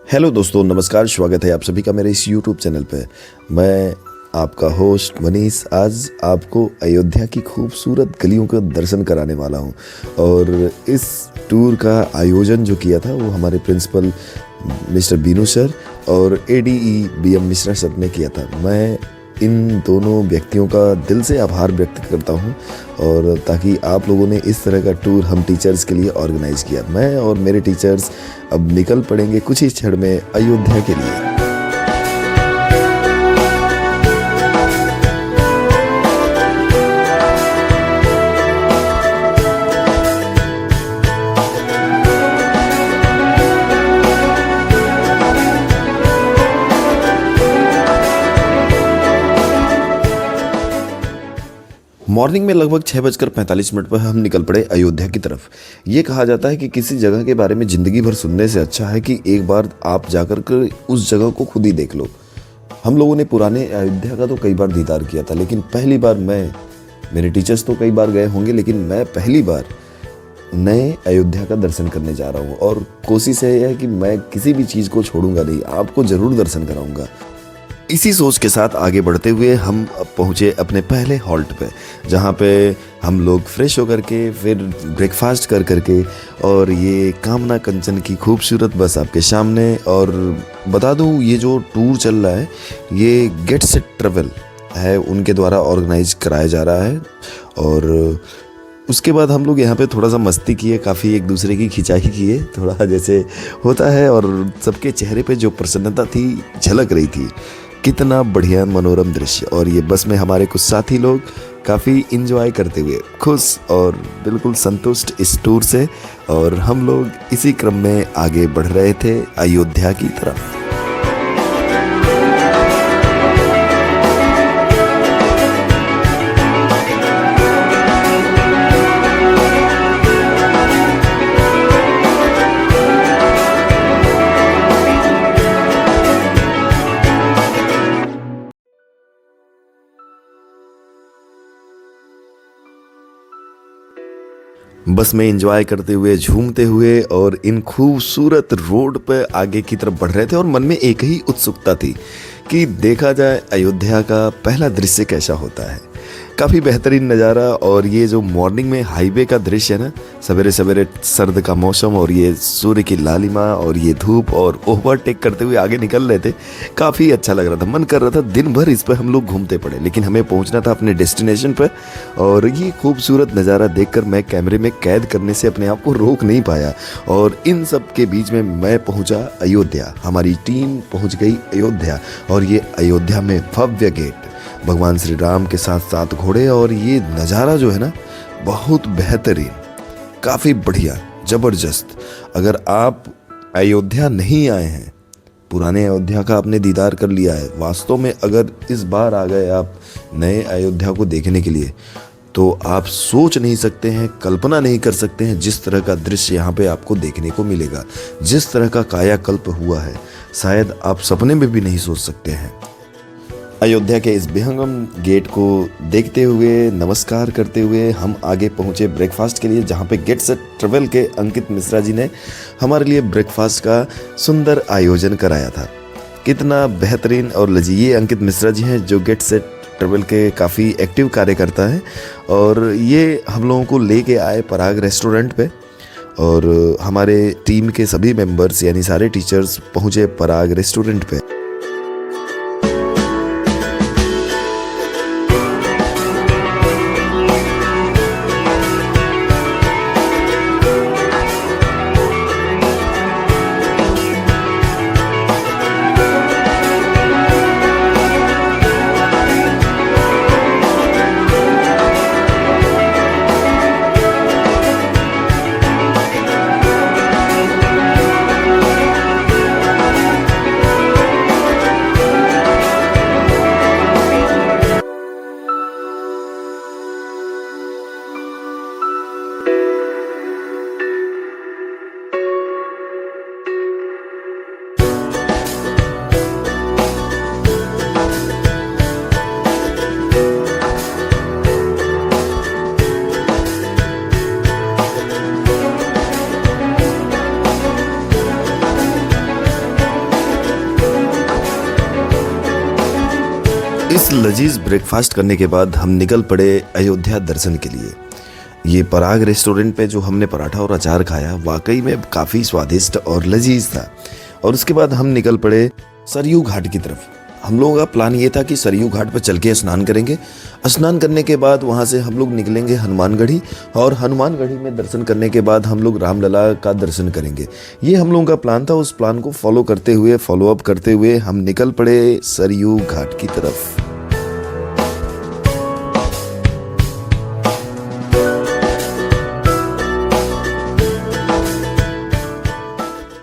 Hello दोस्तों, नमस्कार। स्वागत है आप सभी का मेरे इस यूट्यूब चैनल पे। मैं आपका होस्ट मनीष आज आपको अयोध्या की खूबसूरत गलियों का दर्शन कराने वाला हूँ। और इस टूर का आयोजन जो किया था वो हमारे प्रिंसिपल मिस्टर बीनू सर और एडीई बीएम मिश्रा सर ने किया था। मैं इन दोनों व्यक्तियों का दिल से आभार व्यक्त करता हूं, और ताकि आप लोगों ने इस तरह का टूर हम टीचर्स के लिए ऑर्गेनाइज किया। मैं और मेरे टीचर्स अब निकल पड़ेंगे कुछ ही क्षण में अयोध्या के लिए। मॉर्निंग में लगभग 6:45 पर हम निकल पड़े अयोध्या की तरफ। ये कहा जाता है कि किसी जगह के बारे में ज़िंदगी भर सुनने से अच्छा है कि एक बार आप जाकर के उस जगह को खुद ही देख लो। हम लोगों ने पुराने अयोध्या का तो कई बार दीदार किया था, लेकिन पहली बार मेरे टीचर्स तो कई बार गए होंगे, लेकिन मैं पहली बार नए अयोध्या का दर्शन करने जा रहा हूँ। और कोशिश है कि मैं किसी भी चीज़ को छोड़ूंगा नहीं, आपको ज़रूर दर्शन कराऊंगा। इसी सोच के साथ आगे बढ़ते हुए हम पहुँचे अपने पहले हॉल्ट पे, जहाँ पे हम लोग फ्रेश होकर के फिर ब्रेकफास्ट कर करके, और ये कामना कंचन की खूबसूरत बस आपके सामने। और बता दूँ, ये जो टूर चल रहा है ये गेट सेट ट्रैवल है, उनके द्वारा ऑर्गेनाइज कराया जा रहा है। और उसके बाद हम लोग यहाँ पे थोड़ा सा मस्ती किए, काफ़ी एक दूसरे की खिंचाई किए, थोड़ा जैसे होता है। और सबके चेहरे पे जो प्रसन्नता थी झलक रही थी। कितना बढ़िया मनोरम दृश्य। और ये बस में हमारे कुछ साथी लोग काफ़ी इंजॉय करते हुए खुश और बिल्कुल संतुष्ट इस टूर से। और हम लोग इसी क्रम में आगे बढ़ रहे थे अयोध्या की तरफ। बस में एंजॉय करते हुए, झूमते हुए और इन खूबसूरत रोड पर आगे की तरफ बढ़ रहे थे। और मन में एक ही उत्सुकता थी कि देखा जाए अयोध्या का पहला दृश्य कैसा होता है। काफ़ी बेहतरीन नज़ारा। और ये जो मॉर्निंग में हाईवे का दृश्य है ना, सवेरे सवेरे सर्द का मौसम और ये सूर्य की लालिमा और ये धूप, और ओवरटेक करते हुए आगे निकल रहे थे, काफ़ी अच्छा लग रहा था। मन कर रहा था दिन भर इस पर हम लोग घूमते पड़े, लेकिन हमें पहुंचना था अपने डेस्टिनेशन पर। और ये खूबसूरत नज़ारा देखकर मैं कैमरे में कैद करने से अपने आप को रोक नहीं पाया। और इन सब के बीच में मैं पहुंचा अयोध्या, हमारी टीम पहुंच गई अयोध्या। और ये अयोध्या में भव्य गेट, भगवान श्री राम के साथ साथ घोड़े, और ये नज़ारा जो है ना बहुत बेहतरीन, काफ़ी बढ़िया, ज़बरदस्त। अगर आप अयोध्या नहीं आए हैं, पुराने अयोध्या का आपने दीदार कर लिया है, वास्तव में अगर इस बार आ गए आप नए अयोध्या को देखने के लिए, तो आप सोच नहीं सकते हैं, कल्पना नहीं कर सकते हैं जिस तरह का दृश्य यहाँ पे आपको देखने को मिलेगा। जिस तरह का कायाकल्प हुआ है, शायद आप सपने में भी नहीं सोच सकते हैं। अयोध्या के इस विहंगम गेट को देखते हुए, नमस्कार करते हुए हम आगे पहुंचे ब्रेकफास्ट के लिए, जहां पे गेट सेट ट्रैवल के अंकित मिश्रा जी ने हमारे लिए ब्रेकफास्ट का सुंदर आयोजन कराया था। कितना बेहतरीन और लजीज। ये अंकित मिश्रा जी हैं जो गेट सेट ट्रैवल के काफ़ी एक्टिव कार्यकर्ता हैं, और ये हम लोगों को लेके आए पराग रेस्टोरेंट पे। और हमारे टीम के सभी मेंबर्स यानी सारे टीचर्स पहुँचे पराग रेस्टोरेंट पे। इस लजीज ब्रेकफास्ट करने के बाद हम निकल पड़े अयोध्या दर्शन के लिए। ये पराग रेस्टोरेंट पे जो हमने पराठा और अचार खाया वाकई में काफ़ी स्वादिष्ट और लजीज था। और उसके बाद हम निकल पड़े सरयू घाट की तरफ। हम लोगों का प्लान ये था कि सरयू घाट पर चल के स्नान करेंगे। स्नान करने के बाद वहाँ से हम लोग निकलेंगे हनुमानगढ़ी, और हनुमानगढ़ी में दर्शन करने के बाद हम लोग रामलला का दर्शन करेंगे। ये हम लोगों का प्लान था। उस प्लान को फॉलो अप करते हुए हम निकल पड़े सरयू घाट की तरफ।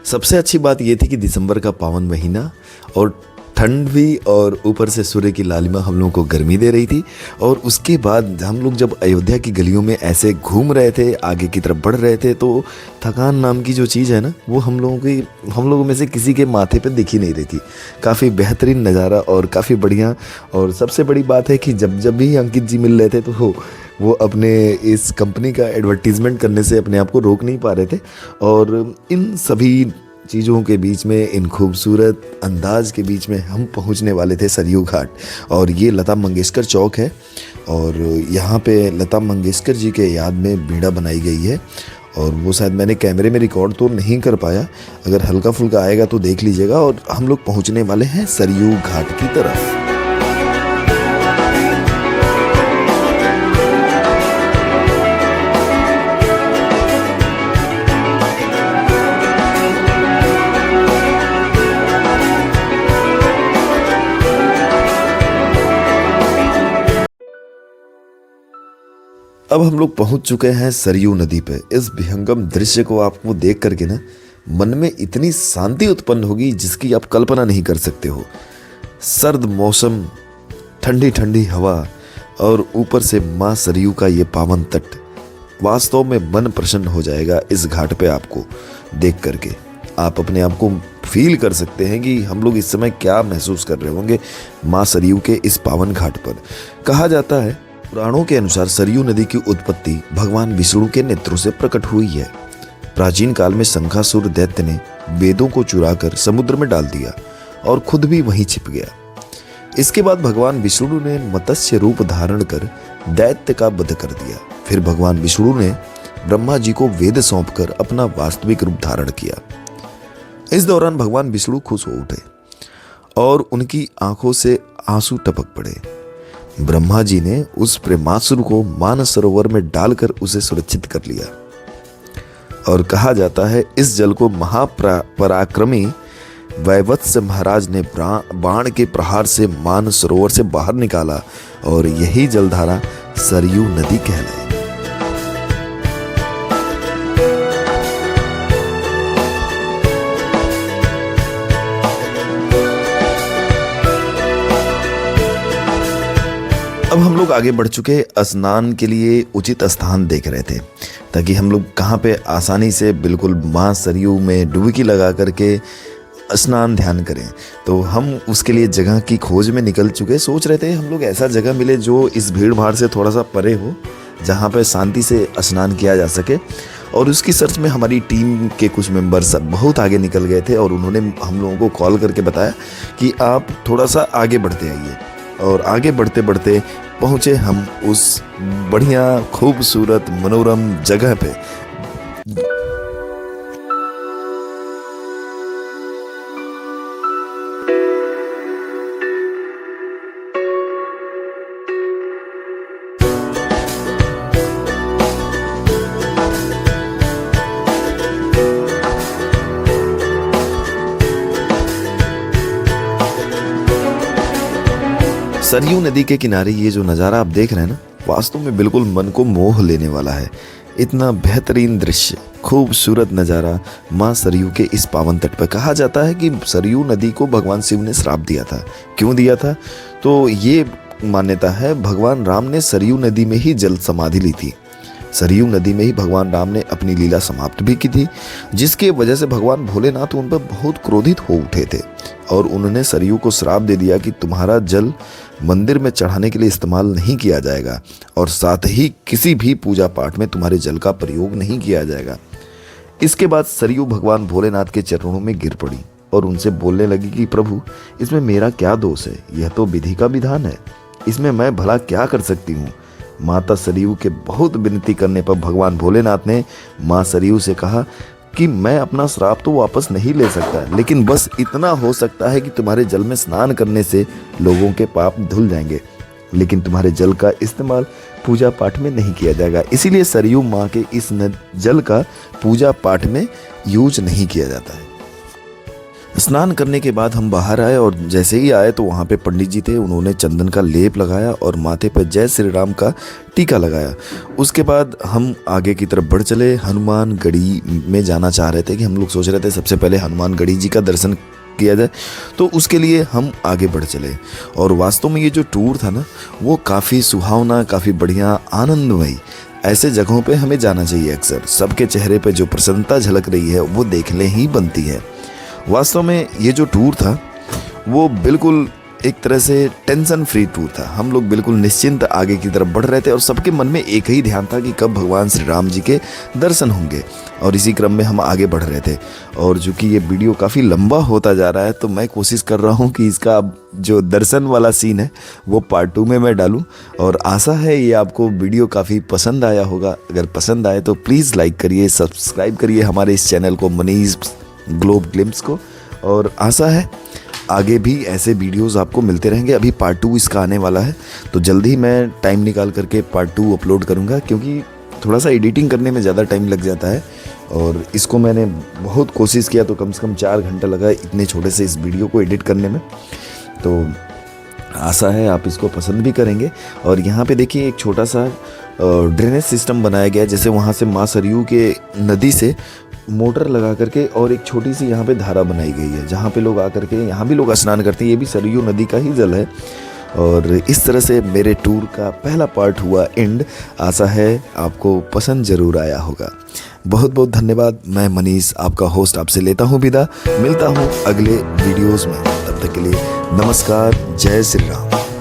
सबसे अच्छी बात यह थी कि दिसंबर का पावन महीना और ठंड भी, और ऊपर से सूर्य की लालिमा हम लोगों को गर्मी दे रही थी। और उसके बाद हम लोग जब अयोध्या की गलियों में ऐसे घूम रहे थे, आगे की तरफ बढ़ रहे थे, तो थकान नाम की जो चीज़ है ना, वो हम लोगों में से किसी के माथे पे दिख ही नहीं रही थी। काफ़ी बेहतरीन नज़ारा और काफ़ी बढ़िया। और सबसे बड़ी बात है कि जब भी अंकित जी मिल रहे थे तो वो अपने इस कंपनी का एडवर्टीज़मेंट करने से अपने आप को रोक नहीं पा रहे थे। और इन सभी चीज़ों के बीच में, इन खूबसूरत अंदाज के बीच में हम पहुंचने वाले थे सरयू घाट। और ये लता मंगेशकर चौक है, और यहाँ पे लता मंगेशकर जी के याद में बीड़ा बनाई गई है। और वो शायद मैंने कैमरे में रिकॉर्ड तो नहीं कर पाया, अगर हल्का फुल्का आएगा तो देख लीजिएगा। और हम लोग पहुँचने वाले हैं सरयू घाट की तरफ। अब हम लोग पहुंच चुके हैं सरयू नदी पे। इस विहंगम दृश्य को आपको देख करके ना मन में इतनी शांति उत्पन्न होगी जिसकी आप कल्पना नहीं कर सकते हो। सर्द मौसम, ठंडी ठंडी हवा, और ऊपर से माँ सरयू का ये पावन तट, वास्तव में मन प्रसन्न हो जाएगा इस घाट पे आपको देख करके। आप अपने आप को फील कर सकते हैं कि हम लोग इस समय क्या महसूस कर रहे होंगे माँ सरयू के इस पावन घाट पर। कहा जाता है, पुराणों के अनुसार सरयू नदी की उत्पत्ति भगवान विष्णु के नेत्रों से प्रकट हुई है। प्राचीन काल में शंखासुर दैत्य ने वेदों को चुराकर समुद्र में डाल दिया और खुद भी वहीं छिप गया। इसके बाद भगवान विष्णु ने मत्स्य रूप धारण कर दैत्य का वध कर दिया। फिर भगवान विष्णु ने ब्रह्मा जी को वेद सौंपकर अपना वास्तविक रूप धारण किया। इस दौरान भगवान विष्णु खुश हो उठे और उनकी आंखों से आंसू टपक पड़े। ब्रह्मा जी ने उस प्रेमासुर को मानस सरोवर में डालकर उसे सुरक्षित कर लिया। और कहा जाता है, इस जल को महापराक्रमी वैवत्स महाराज ने बाण के प्रहार से मानस सरोवर से बाहर निकाला, और यही जलधारा सरयू नदी कहलाई। अब हम लोग आगे बढ़ चुके, स्नान के लिए उचित स्थान देख रहे थे ताकि हम लोग कहाँ पे आसानी से बिल्कुल माँ सरयू में डुबकी लगा करके स्नान ध्यान करें। तो हम उसके लिए जगह की खोज में निकल चुके। सोच रहे थे हम लोग ऐसा जगह मिले जो इस भीड़ भाड़ से थोड़ा सा परे हो, जहाँ पे शांति से स्नान किया जा सके। और उसकी सर्च में हमारी टीम के कुछ मेंबर्स बहुत आगे निकल गए थे, और उन्होंने हम लोगों को कॉल करके बताया कि आप थोड़ा सा आगे बढ़ते आइए। और आगे बढ़ते बढ़ते पहुँचे हम उस बढ़िया खूबसूरत मनोरम जगह पे। सरयू नदी के किनारे ये जो नज़ारा आप देख रहे हैं ना, वास्तव में बिल्कुल मन को मोह लेने वाला है। इतना बेहतरीन दृश्य, खूबसूरत नज़ारा माँ सरयू के इस पावन तट पर। कहा जाता है कि सरयू नदी को भगवान शिव ने श्राप दिया था। क्यों दिया था? तो ये मान्यता है, भगवान राम ने सरयू नदी में ही जल समाधि ली थी। सरयू नदी में ही भगवान राम ने अपनी लीला समाप्त भी की थी, जिसके वजह से भगवान भोलेनाथ उन पर बहुत क्रोधित हो उठे थे और उन्होंने सरयू को श्राप दे दिया कि तुम्हारा जल मंदिर में चढ़ाने के लिए इस्तेमाल नहीं किया जाएगा, और साथ ही किसी भी पूजा पाठ में तुम्हारे जल का प्रयोग नहीं किया जाएगा। इसके बाद सरयू भगवान भोलेनाथ के चरणों में गिर पड़ी और उनसे बोलने लगी कि प्रभु, इसमें मेरा क्या दोष है? यह तो विधि का विधान है। इसमें मैं भला क्या कर सकती हूँ। माता सरयू के बहुत विनती करने पर भगवान भोलेनाथ ने माँ सरयू से कहा कि मैं अपना श्राप तो वापस नहीं ले सकता, लेकिन बस इतना हो सकता है कि तुम्हारे जल में स्नान करने से लोगों के पाप धुल जाएंगे, लेकिन तुम्हारे जल का इस्तेमाल पूजा पाठ में नहीं किया जाएगा। इसीलिए सरयू माँ के इस जल का पूजा पाठ में यूज नहीं किया जाता है। स्नान करने के बाद हम बाहर आए और जैसे ही आए तो वहाँ पे पंडित जी थे। उन्होंने चंदन का लेप लगाया और माथे पर जय श्री राम का टीका लगाया। उसके बाद हम आगे की तरफ बढ़ चले। हनुमानगढ़ी में जाना चाह रहे थे कि हम लोग सोच रहे थे सबसे पहले हनुमानगढ़ी जी का दर्शन किया जाए, तो उसके लिए हम आगे बढ़ चले। और वास्तव में ये जो टूर था ना, वो काफ़ी सुहावना, काफ़ी बढ़िया, आनंदमयी। ऐसे जगहों पे हमें जाना चाहिए। अक्सर सबके चेहरे पे जो प्रसन्नता झलक रही है वो देखने ही बनती है। वास्तव में ये जो टूर था वो बिल्कुल एक तरह से टेंशन फ्री टूर था। हम लोग बिल्कुल निश्चिंत आगे की तरफ बढ़ रहे थे और सबके मन में एक ही ध्यान था कि कब भगवान श्री राम जी के दर्शन होंगे। और इसी क्रम में हम आगे बढ़ रहे थे। और चूँकि ये वीडियो काफ़ी लंबा होता जा रहा है तो मैं कोशिश कर रहा हूँ कि इसका जो दर्शन वाला सीन है वो पार्ट 2 में मैं डालूँ। और आशा है ये आपको वीडियो काफ़ी पसंद आया होगा। अगर पसंद आए तो प्लीज़ लाइक करिए, सब्सक्राइब करिए हमारे इस चैनल को, मनीष ग्लोब ग्लिम्स को। और आशा है आगे भी ऐसे वीडियोस आपको मिलते रहेंगे। अभी पार्ट 2 इसका आने वाला है, तो जल्दी मैं टाइम निकाल करके पार्ट 2 अपलोड करूंगा, क्योंकि थोड़ा सा एडिटिंग करने में ज़्यादा टाइम लग जाता है। और इसको मैंने बहुत कोशिश किया तो कम से कम 4 घंटा लगा इतने छोटे से इस वीडियो को एडिट करने में। तो आशा है आप इसको पसंद भी करेंगे। और यहाँ पे देखिए एक छोटा सा ड्रेनेज सिस्टम बनाया गया है, जैसे वहाँ से माँ सरयू के नदी से मोटर लगा करके और एक छोटी सी यहाँ पे धारा बनाई गई है, जहाँ पे लोग आकर के यहाँ भी लोग स्नान करते हैं। ये भी सरयू नदी का ही जल है। और इस तरह से मेरे टूर का पहला पार्ट हुआ एंड। आशा है आपको पसंद जरूर आया होगा। बहुत बहुत धन्यवाद। मैं मनीष आपका होस्ट आपसे लेता हूँ विदा। मिलता हूँ अगले वीडियोस में। तब तक के लिए नमस्कार। जय श्री राम।